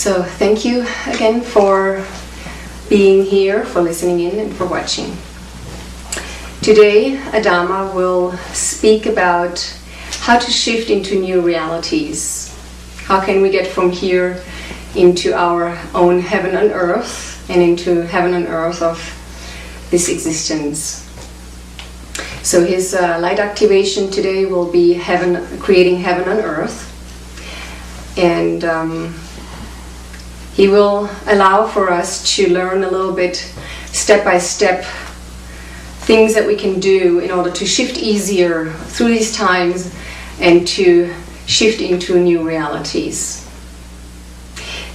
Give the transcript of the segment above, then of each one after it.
So thank you again for being here, for listening in, and for watching. Today, Adama will speak about how to shift into new realities. How can we get from here into our own heaven on earth and into heaven on earth of this existence. So his light activation today will be creating heaven on earth. And he will allow for us to learn a little bit step by step things that we can do in order to shift easier through these times and to shift into new realities.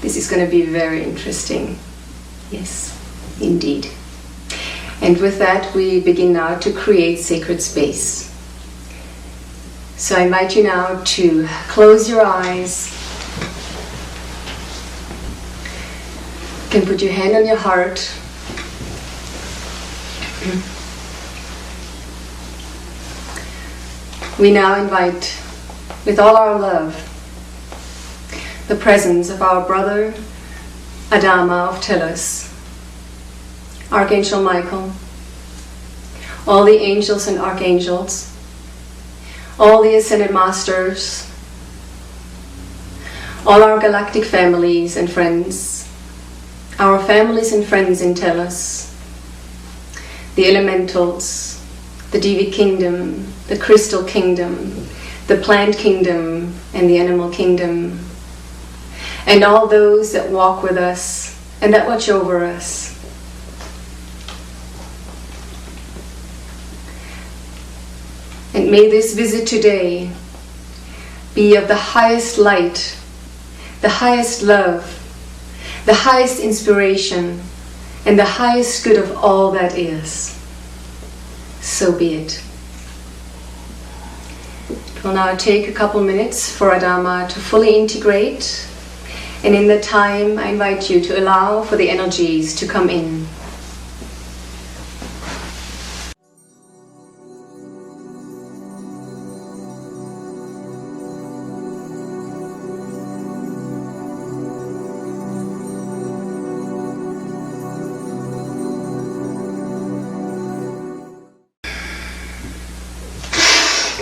This is going to be very interesting. Yes, indeed. And with that, we begin now to create sacred space. So I invite you now to close your eyes. You can put your hand on your heart. We now invite, with all our love, the presence of our brother Adama of Telos, Archangel Michael, all the angels and archangels, all the ascended masters, all our galactic families and friends, our families and friends in Telos, the elementals, the Devic kingdom, the crystal kingdom, the plant kingdom, and the animal kingdom, and all those that walk with us and that watch over us. And may this visit today be of the highest light, the highest love, the highest inspiration, and the highest good of all that is. So be it. It will now take a couple minutes for Adama to fully integrate, and in that time I invite you to allow for the energies to come in.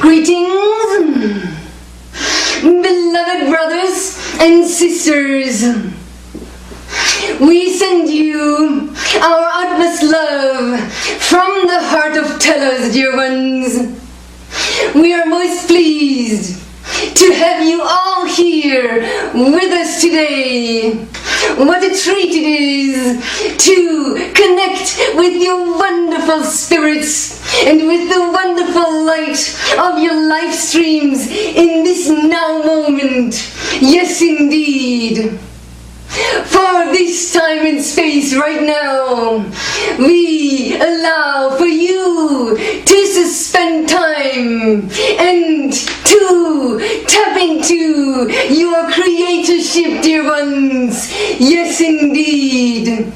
Greetings, beloved brothers and sisters. We send you our utmost love from the heart of Telos, dear ones. We are most pleased to have you all here with us today. What a treat it is to connect with your wonderful spirits and with the wonderful light of your life streams in this now moment. Yes, indeed. For this time and space right now, we allow for you to suspend time and to tap into your creatorship, dear ones. Yes, indeed.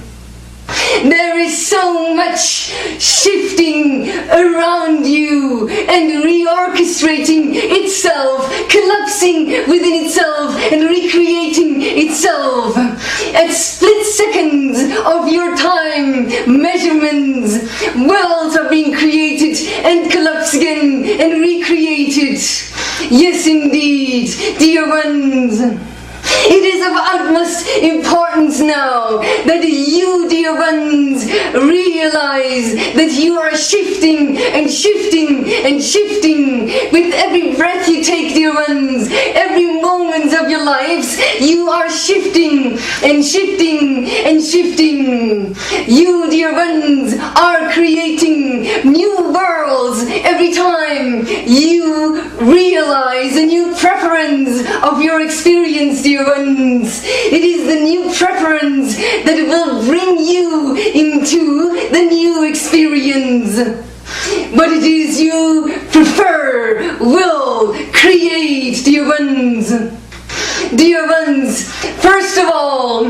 There is so much shifting around you and reorchestrating itself, collapsing within itself and recreating itself. At split seconds of your time measurements, worlds are being created and collapse again and recreated. Yes, indeed, dear ones. It is of utmost importance now that you, dear ones, realize that you are shifting and shifting and shifting with every breath you take, dear ones. Every moment of your lives, you are shifting and shifting and shifting. You, dear ones, are creating new worlds every time you realize a new preference of your experience, dear ones. It is the new preference that will bring you into the new experience. What it is you prefer will create, dear ones. Dear ones, first of all,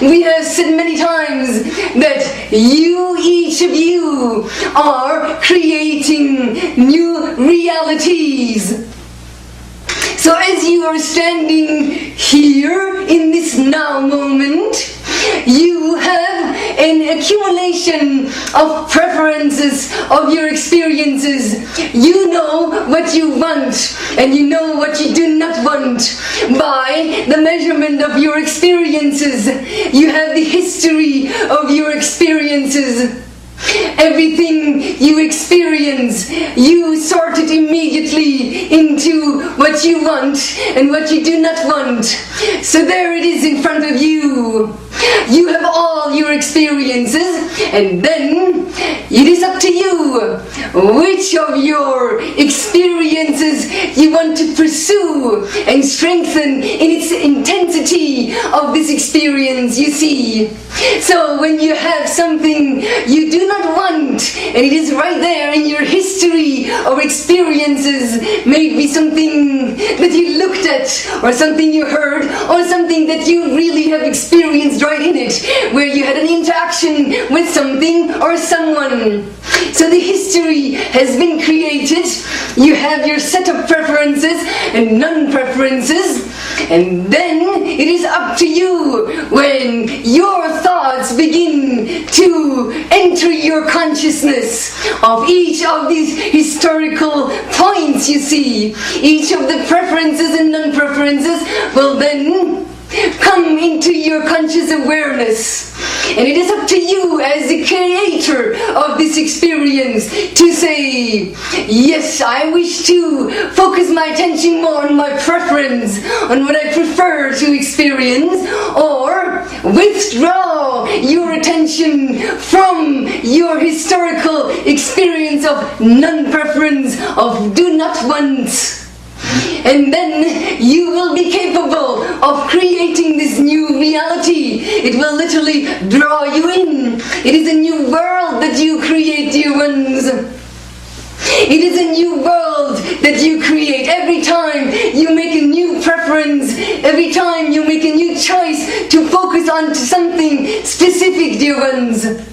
we have said many times that you, each of you, are creating new realities. So as you are standing here in this now moment, you have an accumulation of preferences of your experiences. You know what you want and you know what you do not want by the measurement of your experiences. You have the history of your experiences. Everything you experience, you sort it immediately into what you want and what you do not want. So there it is in front of you. You have all your experiences, and then it is up to you which of your experiences you want to pursue and strengthen in its intensity of this experience, you see. So when you have something you do not want, and it is right there in your history of experiences, maybe something that you looked at, or something you heard, or something that you really have experienced right in it, where you had an interaction with something or someone. So the history has been created. You have your set of preferences and non-preferences, and then it is up to you when your thoughts begin to enter your consciousness of each of these historical points, you see. Each of the preferences and non-preferences will then come into your conscious awareness. And it is up to you as the creator of this experience to say, yes, I wish to focus my attention more on my preference, on what I prefer to experience, or withdraw your attention from your historical experience of non-preference, of do not want. And then you will be capable of creating this new reality. It will literally draw you in. It is a new world that you create, dear ones. It is a new world that you create. Every time you make a new preference, every time you make a new choice to focus on something specific, dear ones.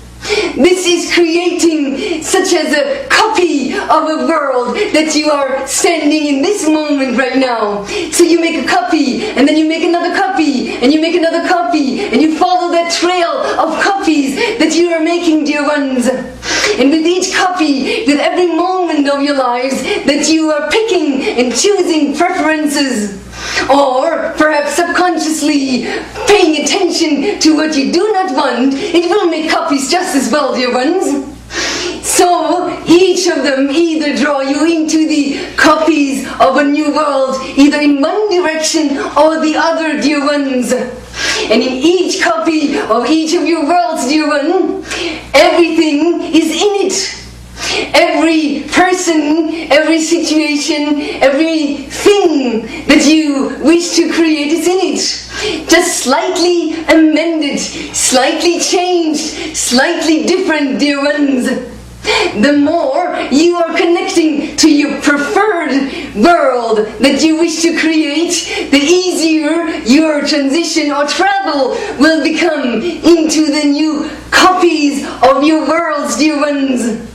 This is creating such as a copy of a world that you are standing in this moment right now. So you make a copy, and then you make another copy, and you make another copy, and you follow that trail of copies that you are making, dear ones. And with each copy, with every moment of your lives, that you are picking and choosing preferences, or perhaps subconsciously paying attention to what you do not want, it will make copies just as well, dear ones. So each of them either draw you into the copies of a new world, either in one direction or the other, dear ones. And in each copy of each of your worlds, dear one, everything is in it. Every person, every situation, everything that you wish to create is in it. Just slightly amended, slightly changed, slightly different, dear ones. The more you are connecting to your preferred world that you wish to create, the easier your transition or travel will become into the new copies of your worlds, dear ones.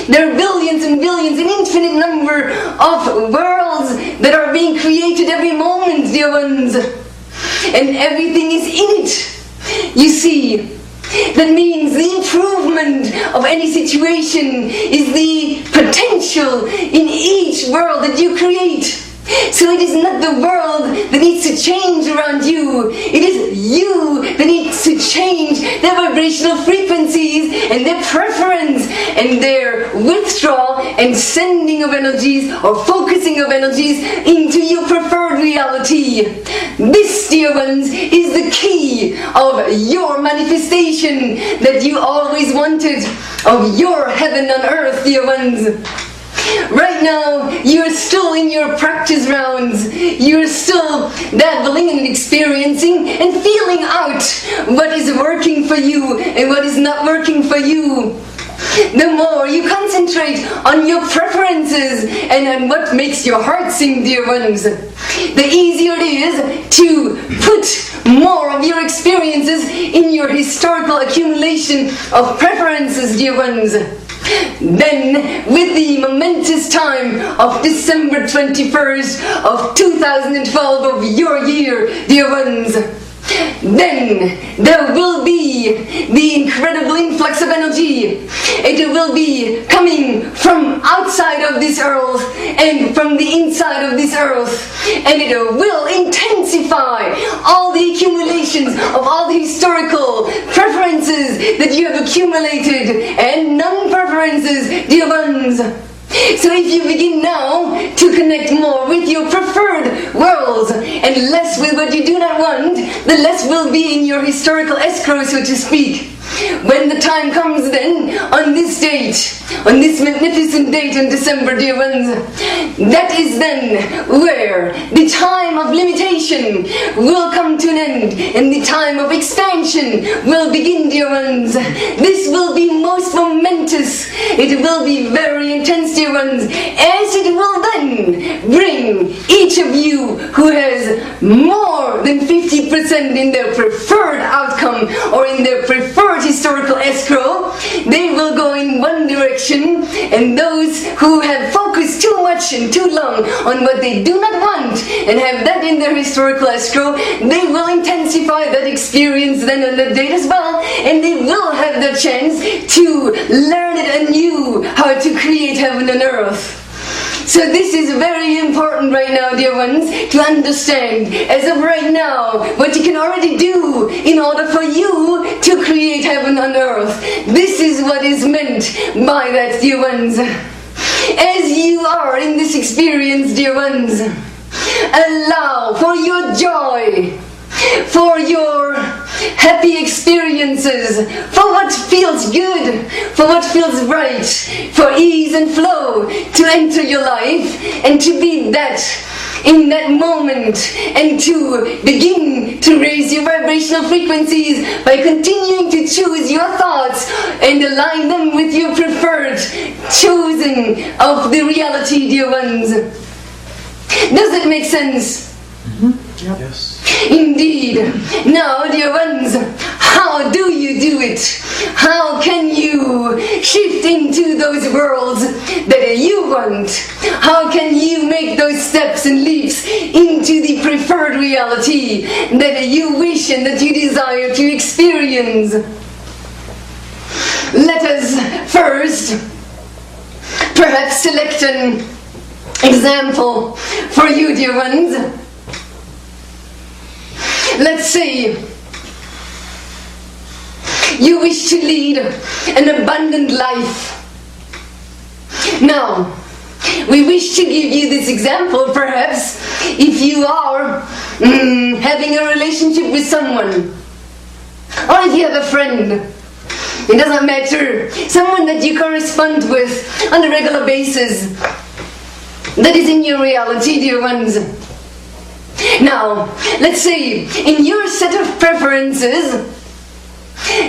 There are billions and billions, an infinite number of worlds that are being created every moment, dear ones. And everything is in it. You see, that means the improvement of any situation is the potential in each world that you create. So it is not the world that needs to change around you. It is you that needs to change their vibrational frequencies and their preference and their withdrawal and sending of energies or focusing of energies into your preferred reality. This, dear ones, is the key of your manifestation that you always wanted, of your heaven on earth, dear ones. Right now, you're still in your practice rounds. You're still dabbling and experiencing and feeling out what is working for you and what is not working for you. The more you concentrate on your preferences and on what makes your heart sing, dear ones, the easier it is to put more of your experiences in your historical accumulation of preferences, dear ones. Then, with the momentous time of December 21st of 2012 of your year, dear ones, then there will be the incredible influx of energy. It will be coming from outside of this earth and from the inside of this earth, and it will intensify all the accumulations of all the historical preferences that you have accumulated and non-preferences, dear ones. So if you begin now to connect more with your preferred worlds and less with what you do not want, the less will be in your historical escrow, so to speak. When the time comes then, on this date, on this magnificent date in December, dear ones, that is then where the time of limitation will come to an end and the time of expansion will begin, dear ones. This will be most momentous. It will be very intense, dear ones, as it will then bring each of you who has more than 50% in their preferred outcome or in their preferred historical escrow, they will go in one direction, and those who have focused too much and too long on what they do not want and have that in their historical escrow, they will intensify that experience then on that date as well, and they will have the chance to learn it anew, how to create heaven and earth. So this is very important right now, dear ones, to understand as of right now what you can already do in order for you to create heaven on earth. This is what is meant by that, dear ones. As you are in this experience, dear ones, allow for your joy, for your happy experiences, for what feels good, for what feels right, for ease and flow to enter your life and to be that in that moment, and to begin to raise your vibrational frequencies by continuing to choose your thoughts and align them with your preferred choosing of the reality, dear ones. Does it make sense? Mm-hmm. Yep. Yes. Indeed. Now, dear ones, how do you do it? How can you shift into those worlds that you want? How can you make those steps and leaps into the preferred reality that you wish and that you desire to experience? Let us first perhaps select an example for you, dear ones. Let's say you wish to lead an abundant life. Now, we wish to give you this example perhaps if you are having a relationship with someone, or if you have a friend. It doesn't matter. Someone that you correspond with on a regular basis. That is in your reality, dear ones. Now, let's say in your set of preferences,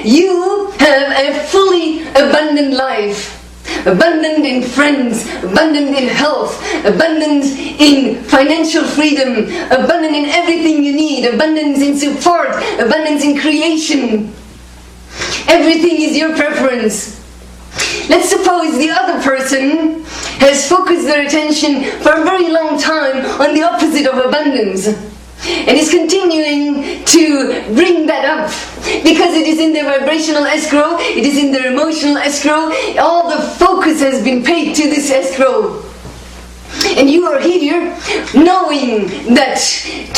you have a fully abundant life. Abundant in friends, abundant in health, abundant in financial freedom, abundant in everything you need, abundance in support, abundance in creation. Everything is your preference. Let's suppose the other person has focused their attention for a very long time on the opposite of abundance and is continuing to bring that up because it is in their vibrational escrow, it is in their emotional escrow. All the focus has been paid to this escrow, and you are here knowing that